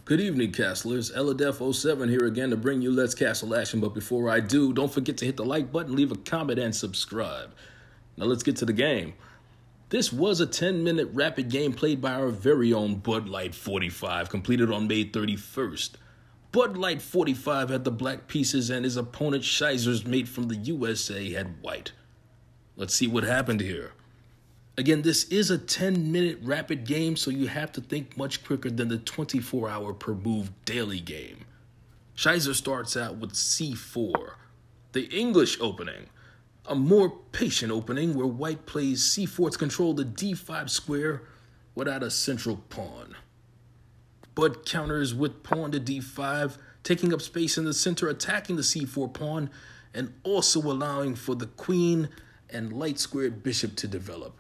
Good evening, Castlers. Eladef07 here again to bring you Let's Castle action. But before I do, don't forget to hit the like button, leave a comment, and subscribe. Now let's get to the game. This was a 10-minute rapid game played by our very own Bud Light 45, completed on May 31st. Bud Light 45 had the black pieces and his opponent Sheizersmate from the USA had white. Let's see what happened here. Again, this is a 10-minute rapid game, so you have to think much quicker than the 24-hour per move daily game. Sheizer starts out with c4, the English opening. A more patient opening where white plays c4 to control the d5 square without a central pawn. Bud counters with pawn to d5, taking up space in the center, attacking the c4 pawn, and also allowing for the queen and light-squared bishop to develop.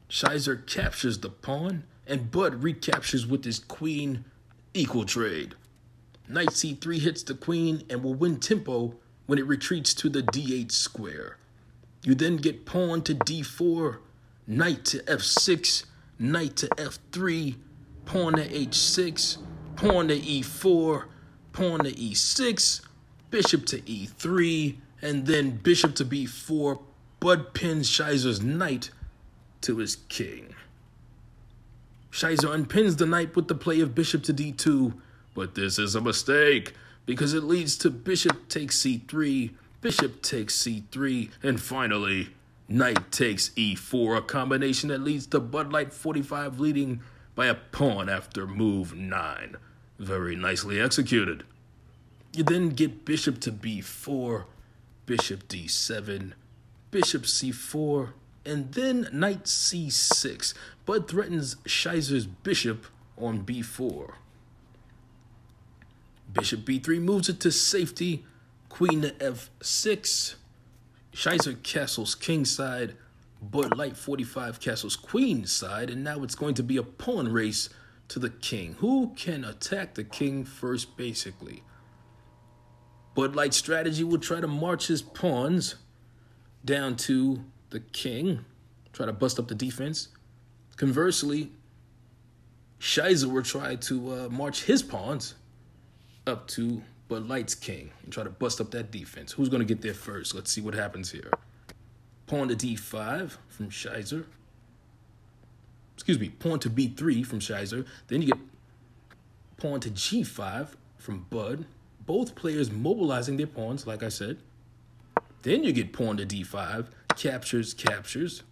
Sheizer captures the pawn, and Bud recaptures with his queen, equal trade. Knight c3 hits the queen and will win tempo when it retreats to the d8 square. You then get pawn to d4, knight to f6, knight to f3, pawn to h6, pawn to e4, pawn to e6, bishop to e3, and then bishop to b4. Bud pins Sheizer's knight to his king. Sheizer unpins the knight with the play of bishop to d2, but this is a mistake because it leads to bishop takes c3, bishop takes c3, and finally, knight takes e4, a combination that leads to Bud Light 45 leading by a pawn after move 9. Very nicely executed. You then get bishop to b4, bishop d7, bishop c4, and then knight c6. Bud threatens Sheizer's bishop on b4. Bishop b3 moves it to safety. Queen to f6. Sheizer castles kingside. Bud Light 45 castles queenside. And now it's going to be a pawn race to the king. Who can attack the king first, basically? Bud Light's strategy will try to march his pawns down to the king, try to bust up the defense. Conversely, Sheizer will try to march his pawns up to Bud Light's king and try to bust up that defense. Who's going to get there first? Let's see what happens here. Pawn to d5 from Sheizer. Excuse me, pawn to b3 from Sheizer. Then you get pawn to g5 from Bud. Both players mobilizing their pawns, like I said. Then you get pawn to d5, captures, captures.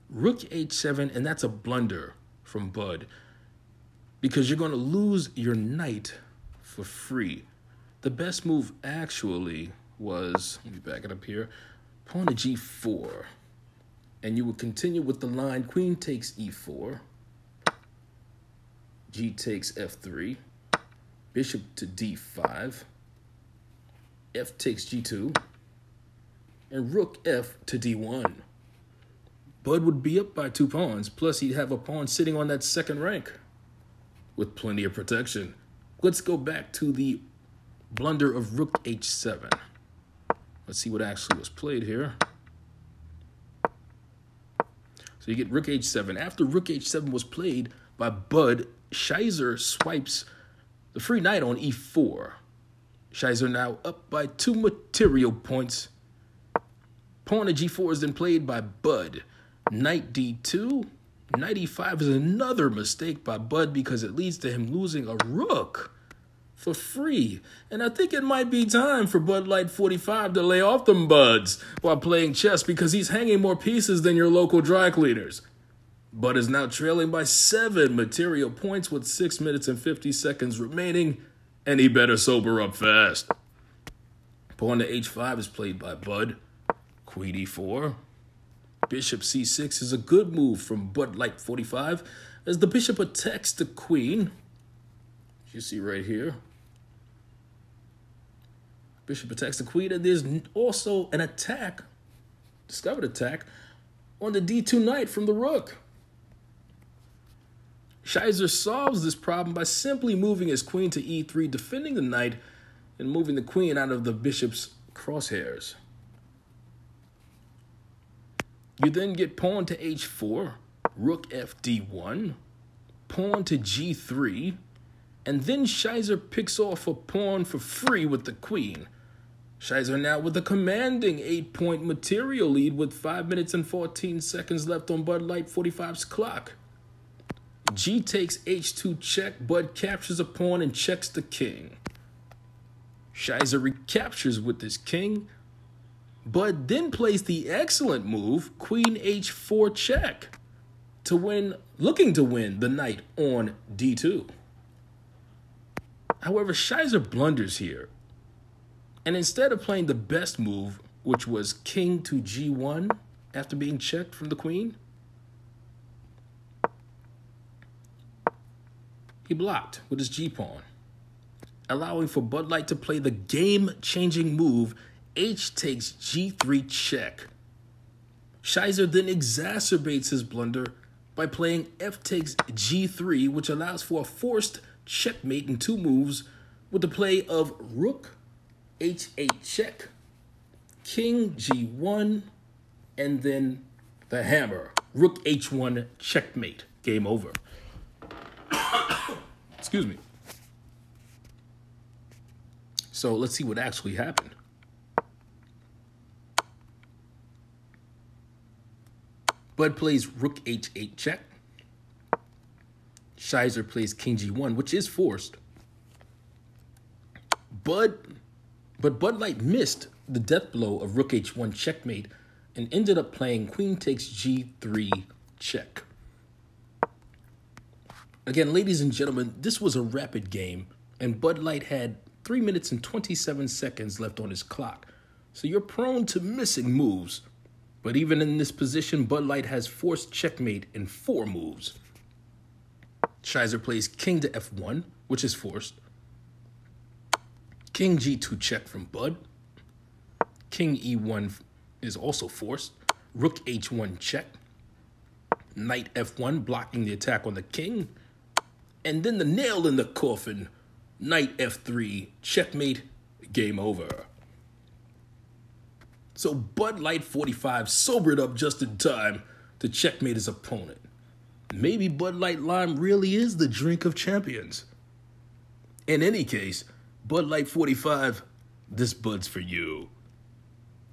Rook h7, and that's a blunder from Bud because you're going to lose your knight for free. The best move actually was, let me back it up here, pawn to g4. And you would continue with the line, queen takes e4, g takes f3, bishop to d5, f takes g2, and rook f to d1. Bud would be up by 2 pawns, plus he'd have a pawn sitting on that second rank with plenty of protection. Let's go back to the blunder of rook h7. Let's see what actually was played here. So you get rook h7. After rook h7 was played by Bud, Sheizer swipes the free knight on e4. Sheizer now up by 2 material points. Pawn to g4 is then played by Bud. Knight d2. Knight e5 is another mistake by Bud because it leads to him losing a rook for free. And I think it might be time for Bud Light 45 to lay off them buds while playing chess because he's hanging more pieces than your local dry cleaners. Bud is now trailing by 7 material points with 6 minutes and 50 seconds remaining, and he better sober up fast. Pawn to h5 is played by Bud. Queen e4. Bishop c6 is a good move from Bud Light 45 as the bishop attacks the queen. As you see right here. Bishop attacks the queen, and there's also an attack, discovered attack, on the d2 knight from the rook. Sheizer solves this problem by simply moving his queen to e3, defending the knight, and moving the queen out of the bishop's crosshairs. You then get pawn to h4, rook f d1, pawn to g3, and then Sheizer picks off a pawn for free with the queen. Sheizer now with a commanding 8-point material lead with 5 minutes and 14 seconds left on Bud Light 45's clock. G takes h2 check, Bud captures a pawn and checks the king. Sheizer recaptures with his king. Bud then plays the excellent move, queen h4 check, looking to win the knight on d2. However, Sheizer blunders here, and instead of playing the best move, which was king to g1 after being checked from the queen, he blocked with his g-pawn, allowing for Bud Light to play the game-changing move h takes g3 check. Sheizer then exacerbates his blunder by playing f takes g3, which allows for a forced checkmate in 2 moves with the play of rook h8 check, king g1, and then the hammer, rook h1 checkmate. Game over. Excuse me. So let's see what actually happened. Bud plays rook h8 check. Sheizer plays king g1, which is forced. But Bud Light missed the death blow of rook h1 checkmate and ended up playing queen takes g3 check. Again, ladies and gentlemen, this was a rapid game, and Bud Light had 3 minutes and 27 seconds left on his clock. So you're prone to missing moves. But even in this position, Bud Light has forced checkmate in 4 moves. Sheizer plays king to f1, which is forced. King g2 check from Bud. King e1 is also forced. Rook h1 check. Knight f1 blocking the attack on the king. And then the nail in the coffin, knight f3, checkmate, game over. So Bud Light 45 sobered up just in time to checkmate his opponent. Maybe Bud Light Lime really is the drink of champions. In any case, Bud Light 45, this Bud's for you.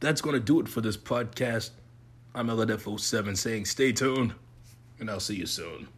That's going to do it for this podcast. I'm LNF07 saying stay tuned, and I'll see you soon.